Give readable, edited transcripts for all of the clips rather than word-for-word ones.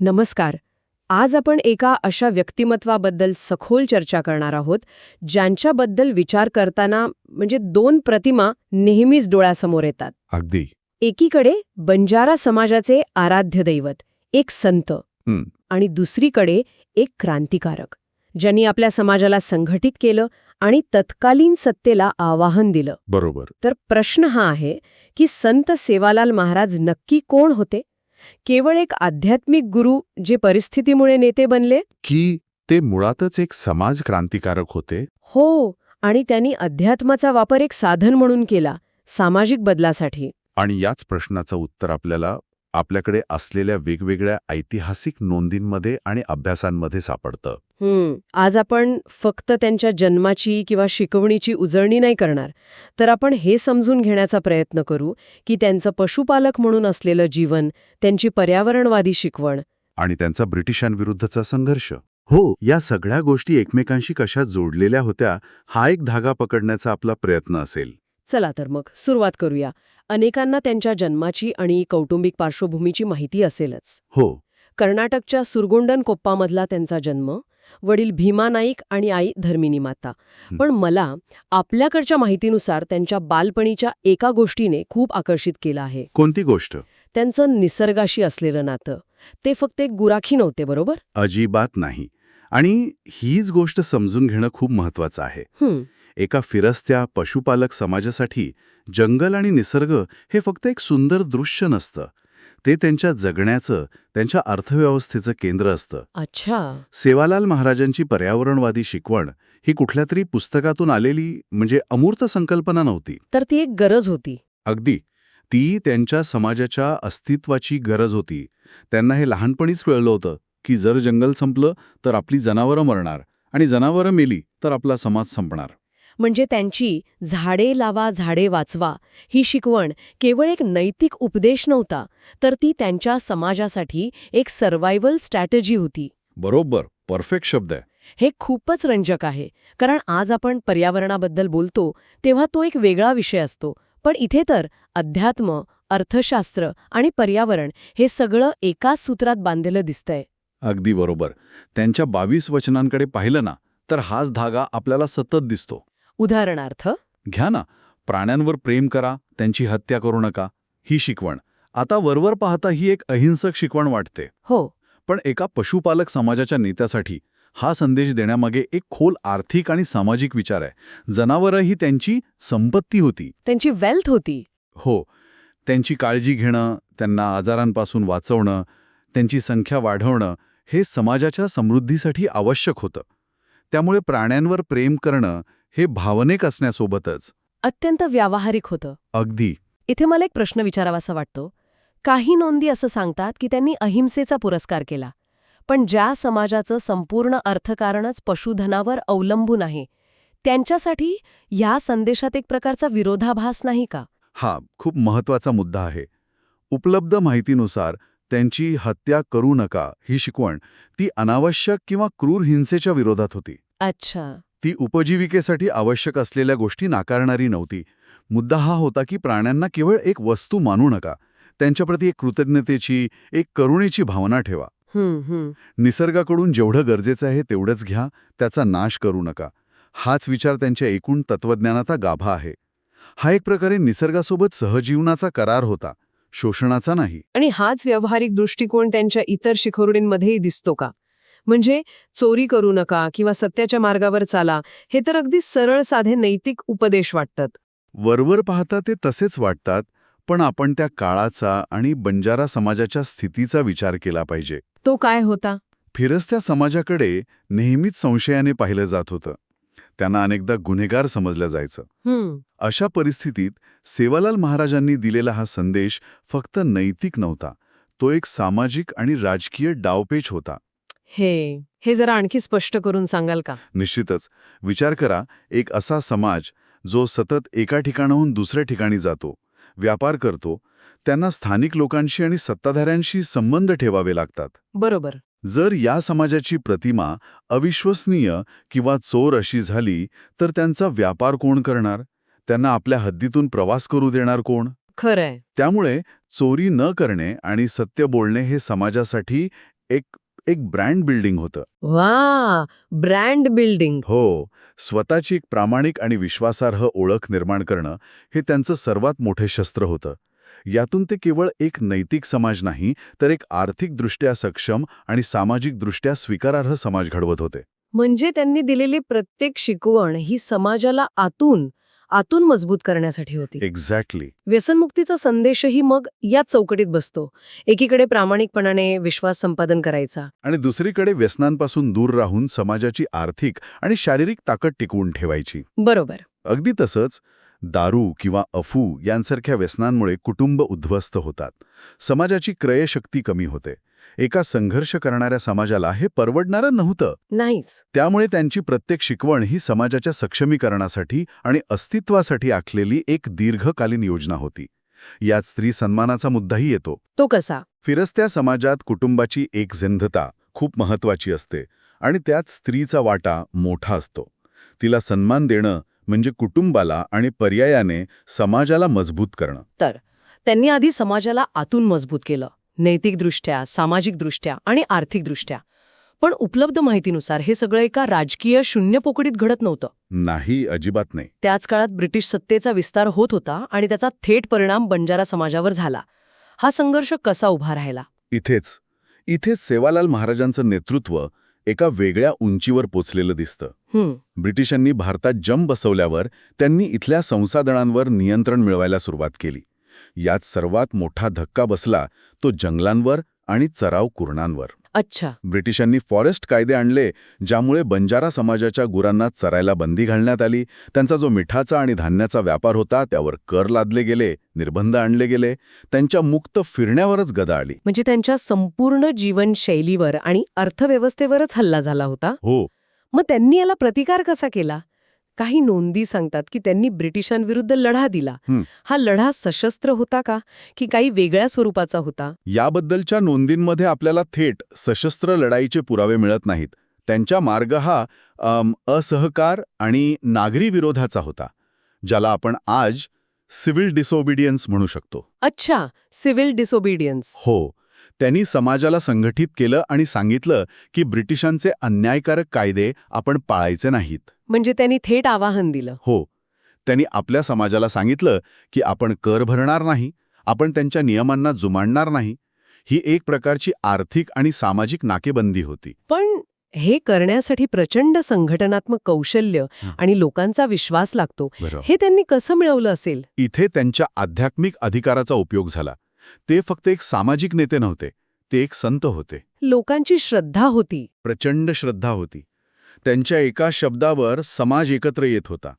नमस्कार. आज आपण एका अशा व्यक्तिमत्वाबद्दल सखोल चर्चा करणार आहोत, ज्यांच्याबद्दल विचार करताना दोन प्रतिमा नेहमीच डोळ्यासमोर येतात. अगदी. एकीकडे बंजारा समाजाचे आराध्य दैवत, एक संत, आणि दुसरीकडे एक क्रांतिकारक, ज्यांनी आपल्या समाजाला संघटित केलं आणि तत्कालीन सत्तेला आवाहन दिलं. बरोबर. तर प्रश्न हा आहे की संत सेवालाल महाराज नक्की कोण होते? केवळ एक आध्यात्मिक गुरु जे परिस्थितीमुळे नेते बनले? की ते मुळातच एक समाज क्रांतिकारक होते? हो, आणि त्यांनी अध्यात्माचा वापर एक साधन म्हणून केला, सामाजिक बदलासाठी. आणि याच प्रश्नाचं उत्तर आपल्याकडे असलेल्या वेगवेगळ्या ऐतिहासिक नोंदींमध्ये आणि अभ्यासांमध्ये सापडतं. आज आपण फक्त त्यांच्या जन्माची किंवा शिकवणीची उजळणी नाही करणार, तर आपण हे समजून घेण्याचा प्रयत्न करू की त्यांचं पशुपालक म्हणून असलेलं जीवन, त्यांची पर्यावरणवादी शिकवण आणि त्यांचा ब्रिटिशांविरुद्धचा संघर्ष. हो, या सगळ्या गोष्टी एकमेकांशी कशा जोडलेल्या होत्या, हा एक धागा पकडण्याचा आपला प्रयत्न असेल. चला तर मग सुरुवात करूया. अनेकांना त्यांच्या जन्माची आणि कौटुंबिक पार्श्वभूमीची माहिती असेलच. हो. कर्नाटकच्या सुरगोंडन कोप्पामधला त्यांचा जन्म, वडील भीमा नाईक आणि आई धर्मिनी माता. पण मला आपल्याकडच्या माहितीनुसार त्यांच्या बालपणीच्या एका गोष्टीने खूप आकर्षित केलं आहे. कोणती गोष्ट? त्यांचं निसर्गाशी असलेलं नातं. ते फक्त एक गुराखी नव्हते, बरोबर? अजिबात नाही. आणि हीच गोष्ट समजून घेणं खूप महत्वाचं आहे. एका फिरस्त्या पशुपालक समाजासाठी जंगल आणि निसर्ग हे फक्त एक सुंदर दृश्य नसतं. ते त्यांच्या जगण्याचं, त्यांच्या अर्थव्यवस्थेचं केंद्र असतं. अच्छा. सेवालाल महाराजांची पर्यावरणवादी शिकवण ही कुठल्या तरी पुस्तकातून आलेली अमूर्त संकल्पना नव्हती. तर ती एक गरज होती. अगदी. ती त्यांच्या समाजाच्या अस्तित्वाची गरज होती. त्यांना हे लहानपणीच कळलं होतं की जर जंगल संपलं तर आपली जनावरं मरणार, आणि जनावरं मेली तर आपला समाज संपणार. म्हणजे त्यांची झाडे लावा झाडे वाचवा ही शिकवण केवळ एक नैतिक उपदेश नव्हता, तर ती त्यांच्या समाजासाठी एक सर्व्हायव्हल स्ट्रॅटेजी होती. बरोबर. परफेक्ट शब्द आहे. हे खूपच रंजक आहे, कारण आज आपण पर्यावरणाबद्दल बोलतो तेव्हा तो एक वेगळा विषय असतो. पण इथे तर अध्यात्म, अर्थशास्त्र आणि पर्यावरण हे सगळं एकाच सूत्रात बांधलेलं दिसतंय. अगदी बरोबर. त्यांच्या 22 वचनांकडे पाहिलं ना, तर हाच धागा आपल्याला सतत दिसतो. उदाहरणार्थ घ्या ना, प्राण्यांवर प्रेम करा, त्यांची हत्या करू नका, ही शिकवण. आता वरवर पाहता ही एक अहिंसक शिकवण वाटते. हो. पण एका पशुपालक समाजाच्या नेत्यासाठी हा संदेश देण्यामागे एक खोल आर्थिक आणि सामाजिक विचार आहे. जनावरं ही त्यांची संपत्ती होती. त्यांची वेल्थ होती. हो. त्यांची काळजी घेणं, त्यांना आजारांपासून वाचवणं, त्यांची संख्या वाढवणं हे समाजाच्या समृद्धीसाठी आवश्यक होतं. त्यामुळे प्राण्यांवर प्रेम करणं हे भावनिक असण्यासोबतच अत्यंत व्यावहारिक होतं. अगदी. इथे मला एक प्रश्न विचारावासा वाटतो. काही नोंदी असं सांगतात की त्यांनी अहिंसेचा पुरस्कार केला, पण ज्या समाजाचं संपूर्ण अर्थकारणच पशुधनावर अवलंबून आहे, त्यांच्यासाठी या संदेशात एक प्रकारचा विरोधाभास नाही का? हा खूप महत्वाचा मुद्दा आहे. उपलब्ध माहितीनुसार त्यांची हत्या करू नका ही शिकवण ती अनावश्यक किंवा क्रूर हिंसेच्या विरोधात होती. अच्छा. ती उपजीविकेसाठी आवश्यक असलेल्या गोष्टी नाकारणारी नव्हती. मुद्दा हा होता की प्राण्यांना केवळ एक वस्तू मानू नका, त्यांच्याप्रती एक कृतज्ञतेची, एक करुणेची भावना ठेवा. निसर्गाकडून जेवढं गरजेचं आहे तेवढंच घ्या, त्याचा नाश करू नका. हाच विचार त्यांच्या एकूण तत्वज्ञानाचा गाभा आहे. हा एक प्रकारे निसर्गासोबत सहजीवनाचा करार होता, शोषणाचा नाही. आणि हाच व्यावहारिक दृष्टिकोन त्यांच्या इतर शिखवणींमध्येही दिसतो का? म्हणजे चोरी करू नका किंवा सत्याच्या मार्गावर चाला, हे तर अगदी सरळ साधे नैतिक उपदेश वाटतात. वरवर पाहता ते तसेच वाटतात, पण आपण त्या काळाचा आणि बंजारा समाजाच्या स्थितीचा विचार केला पाहिजे. तो काय होता? फिरस्त्या समाजाकडे नेहमीच संशयाने पाहिलं जात होतं. त्यांना अनेकदा गुन्हेगार समजलं जायचं. अशा परिस्थितीत सेवालाल महाराजांनी दिलेला हा संदेश फक्त नैतिक नव्हता, तो एक सामाजिक आणि राजकीय डावपेच होता. हे जरा आणखी स्पष्ट करून सांगाल का? निश्चितच. विचार करा, एक असा समाज जो सतत एका ठिकाणाहून दुसऱ्या ठिकाणी जातो, व्यापार करतो, त्यांना स्थानिक लोकांशी आणि सत्ताधाऱ्यांशी संबंध ठेवावे लागतात. बरोबर. जर या समाजाची प्रतिमा अविश्वसनीय किंवा चोर अशी झाली तर त्यांचा व्यापार कोण करणार? त्यांना आपल्या हद्दीतून प्रवास करू देणार कोण? खरंय. त्यामुळे चोरी न करणे आणि सत्य बोलणे हे समाजासाठी एक एक ब्रँड बिल्डिंग होतं. वा, ब्रँड बिल्डिंग. हो, स्वतःची एक प्रामाणिक आणि विश्वासार्ह ओळख निर्माण करणं हे त्यांचं सर्वात मोठे शस्त्र होतं. यातून ते केवळ एक नैतिक समाज नाही, तर एक आर्थिकदृष्ट्या सक्षम आणि सामाजिकदृष्ट्या स्वीकारार्ह समाज घडवत होते. म्हणजे त्यांनी दिलेली प्रत्येक शिकवण ही समाजाला आतून मजबूत करण्यासाठी होती. एक्झॅक्टली. व्यसनमुक्तीचा संदेशही मग याच चौकटीत बसतो. एकीकडे प्रामाणिकपणाने विश्वास संपादन करायचा. आणि दुसरीकडे व्यसनांपासून दूर राहून समाजाची आर्थिक आणि शारीरिक ताकद टिकवून ठेवायची. बरोबर. अगदी तसंच दारू किंवा अफू यांसारख्या व्यसनांमुळे कुटुंब उद्ध्वस्त होतात. समाजाची क्रयशक्ती कमी होते. एका संघर्ष करणाऱ्या समाजाला हे परवडणारं नव्हतं. नाहीच. त्यामुळे त्यांची प्रत्येक शिकवण ही समाजाच्या सक्षमीकरणासाठी आणि अस्तित्वासाठी आखलेली एक दीर्घकालीन योजना होती. यात स्त्री सन्मानाचा मुद्दाही येतो. तो कसा? फिरस्त्या समाजात कुटुंबाची एकजंधता खूप महत्वाची असते आणि त्यात स्त्रीचा वाटा मोठा असतो. तिला सन्मान देणं म्हणजे कुटुंबाला आणि पर्यायाने समाजाला मजबूत करणं. तर त्यांनी आधी समाजाला आतून मजबूत केलं, नैतिकदृष्ट्या, सामाजिकदृष्ट्या आणि आर्थिकदृष्ट्या. पण उपलब्ध माहितीनुसार हे सगळं एका राजकीय शून्य पोकळीत घडत नव्हतं. नाही, अजिबात नाही. त्याच काळात ब्रिटिश सत्तेचा विस्तार होत होता आणि त्याचा थेट परिणाम बंजारा समाजावर झाला. हा संघर्ष कसा उभा राहिला? इथेच सेवालाल महाराजांचं नेतृत्व एका वेगळ्या उंचीवर पोचलेलं दिसतं. ब्रिटिशांनी भारतात जम बसवल्यावर त्यांनी इथल्या संसाधनांवर नियंत्रण मिळवायला सुरुवात केली. यात सर्वात मोठा धक्का बसला तो जंगलांवर आणि चराव कुरणांवर. अच्छा. ब्रिटिशांनी फॉरेस्ट कायदे आणले, ज्यामुळे बंजारा समाजाच्या गुरांना चरायला बंदी घालण्यात आली. त्यांचा जो मिठाचा आणि धान्याचा व्यापार होता त्यावर कर लादले गेले, निर्बंध आणले गेले. त्यांच्या मुक्त फिरण्यावरच गदा आली. म्हणजे त्यांच्या संपूर्ण जीवनशैलीवर आणि अर्थव्यवस्थेवरच हल्ला झाला होता. हो. मग त्यांनी याला प्रतिकार कसा केला? काही नोंदी सांगतात की त्यांनी ब्रिटिशांविरुद्ध लढा दिला. हा लढा सशस्त्र होता का, की काही वेगळ्या स्वरूपाचा होता? याबद्दलच्या नोंदींमध्ये आपल्याला थेट सशस्त्र लढाईचे पुरावे मिळत नाहीत. त्यांचा मार्ग हा असहकार आणि नागरी विरोधाचा होता, ज्याला आपण आज सिव्हिल डिसओबिडियन्स म्हणू शकतो. अच्छा, सिव्हिल डिसोबिडियन्स. हो. त्यांनी समाजाला संघटित केलं आणि सांगितलं की ब्रिटिशांचे अन्यायकारक कायदे आपण पाळायचे नाहीत. म्हणजे त्यांनी थेट आवाहन दिलं. हो. त्यांनी आपल्या समाजाला सांगितलं की आपण कर भरणार नाही, आपण त्यांच्या नियमांना जुमानणार नाही. ही एक प्रकारची आर्थिक आणि सामाजिक नाकेबंदी होती. पण हे करण्यासाठी प्रचंड संघटनात्मक कौशल्य आणि लोकांचा विश्वास लागतो. हे त्यांनी कसं मिळवलं असेल? इथे त्यांच्या आध्यात्मिक अधिकाराचा उपयोग झाला. ते फक्त एक सामाजिक नेते नव्हते, ते एक संत होते. लोकांची श्रद्धा होती. प्रचंड श्रद्धा होती. त्यांच्या एका शब्दावर समाज एकत्र येत होता.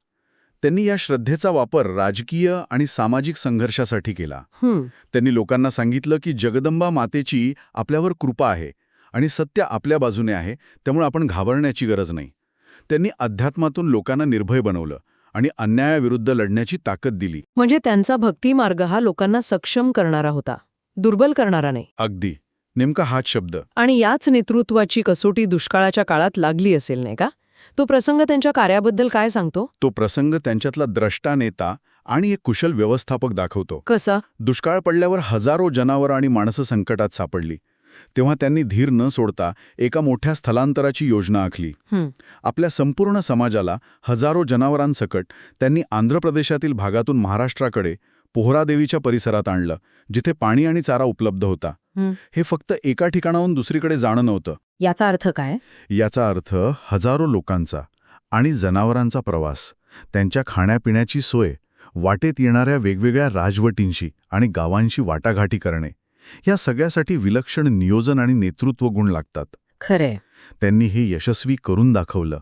त्यांनी या श्रद्धेचा वापर राजकीय आणि सामाजिक संघर्षासाठी केला. त्यांनी लोकांना सांगितलं की जगदंबा मातेची आपल्यावर कृपा आहे आणि सत्य आपल्या बाजूने आहे, त्यामुळे आपण घाबरण्याची गरज नाही. त्यांनी अध्यात्मातून लोकांना निर्भय बनवलं आणि अन्यायाविरुद्ध लढण्याची ताकद दिली. म्हणजे त्यांचा भक्ती मार्ग हा लोकांना सक्षम करणारा होता, दुर्बल करणारा नाही. अगदी. नेमका हाच शब्द. आणि याच नेतृत्वाची कसोटी दुष्काळाच्या काळात लागली असेल, नाही का? तो प्रसंग त्यांच्या कार्याबद्दल काय सांगतो? तो प्रसंग त्यांच्यातला द्रष्टा नेता आणि एक कुशल व्यवस्थापक दाखवतो. कसा? दुष्काळ पडल्यावर हजारो जनावरं आणि माणसं संकटात सापडली. तेव्हा त्यांनी धीर न सोडता एका मोठ्या स्थलांतराची योजना आखली. आपल्या संपूर्ण समाजाला हजारो जनावरांसकट त्यांनी आंध्र प्रदेशातील भागातून महाराष्ट्राकडे पोहरादेवीच्या परिसरात आणलं, जिथे पाणी आणि चारा उपलब्ध होता. हे फक्त एका ठिकाणाहून दुसरीकडे जाणं नव्हतं. याचा अर्थ काय? याचा अर्थ हजारो लोकांचा आणि जनावरांचा प्रवास, त्यांच्या खाण्यापिण्याची सोय, वाटेत येणाऱ्या वेगवेगळ्या राजवटींशी आणि गावांशी वाटाघाटी करणे, या सगळ्यासाठी विलक्षण नियोजन आणि नेतृत्व गुण लागतात. खरे. त्यांनी हे यशस्वी करून दाखवलं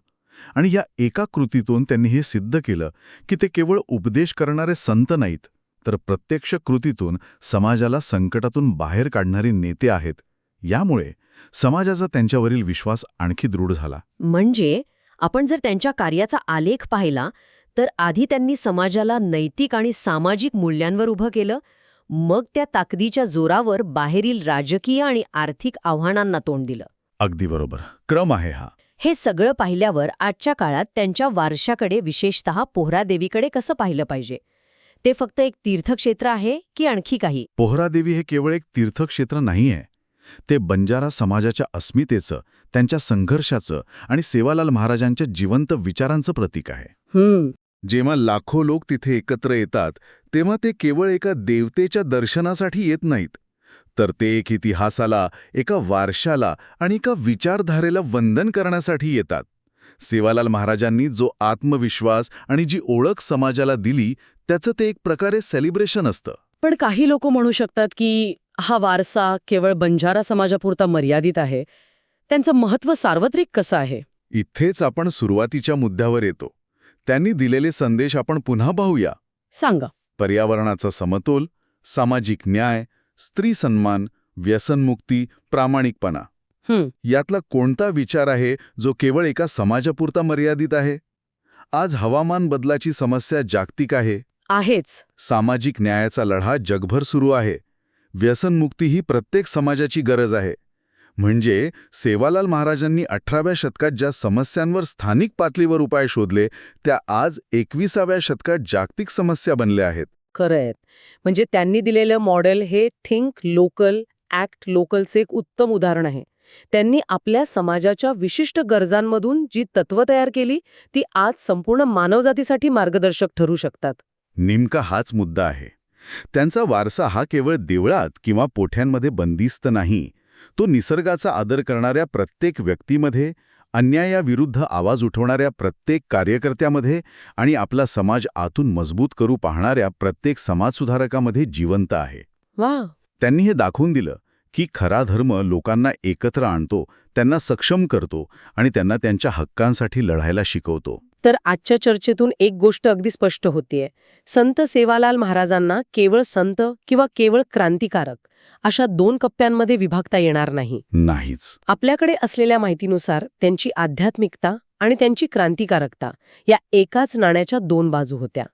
आणि या एका कृतीतून त्यांनी हे सिद्ध केलं की ते केवळ उपदेश करणारे संत नाहीत, तर प्रत्यक्ष कृतीतून समाजाला संकटातून बाहेर काढणारे नेते आहेत. यामुळे समाजाचा त्यांच्यावरील विश्वास आणखी दृढ झाला. म्हणजे आपण जर त्यांच्या कार्याचा आलेख पाहिला तर आधी त्यांनी समाजाला नैतिक आणि सामाजिक मूल्यांवर उभं केलं, मग त्या ताकदीच्या जोरावर बाहेरील राजकीय आणि आर्थिक आव्हानांना तोंड दिलं. अगदी बरोबर. क्रम आहे हा. हे सगळं पाहिल्यावर आजच्या काळात त्यांच्या वारशाकडे, विशेषतः पोहरादेवीकडे कसं पाहिलं पाहिजे? ते फक्त एक तीर्थक्षेत्र आहे की आणखी काही? पोहरादेवी हे केवळ एक तीर्थक्षेत्र नाहीये. ते बंजारा समाजाच्या अस्मितेचं, त्यांच्या संघर्षाचं आणि सेवालाल महाराजांच्या जिवंत विचारांचं प्रतीक आहे. जेव्हा लाखो लोक तिथे एकत्र येतात तेव्हा ते केवळ एका देवतेच्या दर्शनासाठी येत नाहीत, तर ते एक इतिहासाला, एका वारशाला आणि एका विचारधारेला वंदन करण्यासाठी येतात. सेवालाल महाराजांनी जो आत्मविश्वास आणि जी ओळख समाजाला दिली त्याचं ते एक प्रकारे सेलिब्रेशन असतं. पण काही लोक म्हणू शकतात की हा वारसा केवळ बंजारा समाजापुरता मर्यादित आहे. त्यांचं महत्त्व सार्वत्रिक कसं आहे? इथेच आपण सुरुवातीच्या मुद्द्यावर येतो. त्यांनी दिलेले संदेश आपण पुन्हा पाहूया. सांगा. पर्यावरणाचा समतोल, सामाजिक न्याय, स्त्री सन्मान, व्यसनमुक्ती, प्रामाणिकपणा. यातला कोणता विचार आहे जो केवळ एका समाजापुरता मर्यादित आहे? आज हवामान बदलाची समस्या जागतिक आहेच. सामाजिक न्यायाचा लढा जगभर सुरू आहे. व्यसनमुक्ती ही प्रत्येक समाजाची गरज आहे. म्हणजे सेवालाल महाराजांनी 18व्या शतकात ज्या समस्यांवर स्थानिक पातळीवर उपाय शोधले त्या आज 21व्या शतकात जागतिक समस्या बनल्या आहेत. खरंय. म्हणजे त्यांनी दिलेलं मॉडेल हे थिंक लोकल, ॲक्ट लोकलचे एक उत्तम उदाहरण आहे. त्यांनी आपल्या समाजाच्या विशिष्ट गरजांमधून जी तत्त्व तयार केली ती आज संपूर्ण मानवजातीसाठी मार्गदर्शक ठरू शकतात. नेमका हाच मुद्दा आहे. त्यांचा वारसा हा केवळ देवळात किंवा पोठ्यांमध्ये बंदिस्त नाही. तो निसर्गाचा आदर करणाऱ्या प्रत्येक व्यक्तीमध्ये, अन्यायाविरुद्ध आवाज उठवणाऱ्या प्रत्येक कार्यकर्त्यामध्ये आणि आपला समाज आतून मजबूत करू पाहणाऱ्या प्रत्येक समाजसुधारकामध्ये जिवंत आहे. त्यांनी हे दाखवून दिलं की खरा धर्म लोकांना एकत्र आणतो, त्यांना सक्षम करतो आणि त्यांना त्यांच्या हक्कांसाठी लढायला शिकवतो. तर आजच्या चर्चेतून एक गोष्ट अगदी स्पष्ट होतीये. संत सेवालाल महाराजांना केवळ संत किंवा केवळ क्रांतिकारक अशा 2 कप्प्यांमध्ये विभागता येणार नाहीच. आपल्याकडे असलेल्या माहितीनुसार त्यांची आध्यात्मिकता आणि त्यांची क्रांतिकारकता या एकाच नाण्याच्या 2 बाजू होत्या.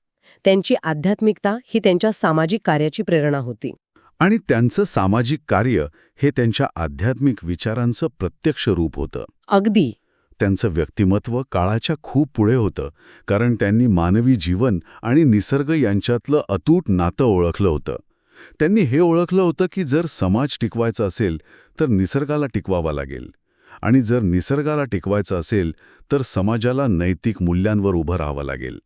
त्यांची आध्यात्मिकता ही त्यांच्या सामाजिक कार्याची प्रेरणा होती आणि त्यांचं सामाजिक कार्य हे त्यांच्या आध्यात्मिक विचारांचं प्रत्यक्ष रूप होतं. अगदी. त्यांचं व्यक्तिमत्व काळाच्या खूप पुढे होतं, कारण त्यांनी मानवी जीवन आणि निसर्ग यांच्यातलं अतूट नातं ओळखलं होतं. त्यांनी हे ओळखलं होतं की जर समाज टिकवायचा असेल तर निसर्गाला टिकवावा लागेल, आणि जर निसर्गाला टिकवायचं असेल तर समाजाला नैतिक मूल्यांवर उभं राहावं लागेल.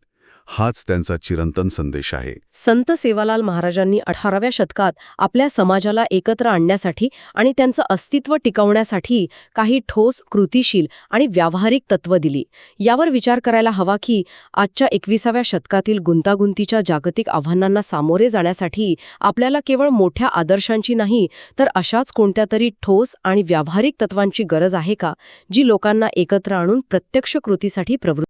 हाच त्यांचा चिरंतन संदेश आहे. संत सेवालाल महाराजांनी 18व्या शतकात आपल्या समाजाला एकत्र आणण्यासाठी आणि त्यांचं अस्तित्व टिकवण्यासाठी काही ठोस, कृतिशील आणि व्यावहारिक तत्त्व दिली. यावर विचार करायला हवा की आजच्या 21व्या शतकातील गुंतागुंतीच्या जागतिक आव्हानांना सामोरे जाण्यासाठी आपल्याला केवळ मोठ्या आदर्शांची नाही तर अशाच कोणत्या तरी ठोस आणि व्यावहारिक तत्वांची गरज आहे का, जी लोकांना एकत्र आणून प्रत्यक्ष कृतीसाठी प्रवृत्त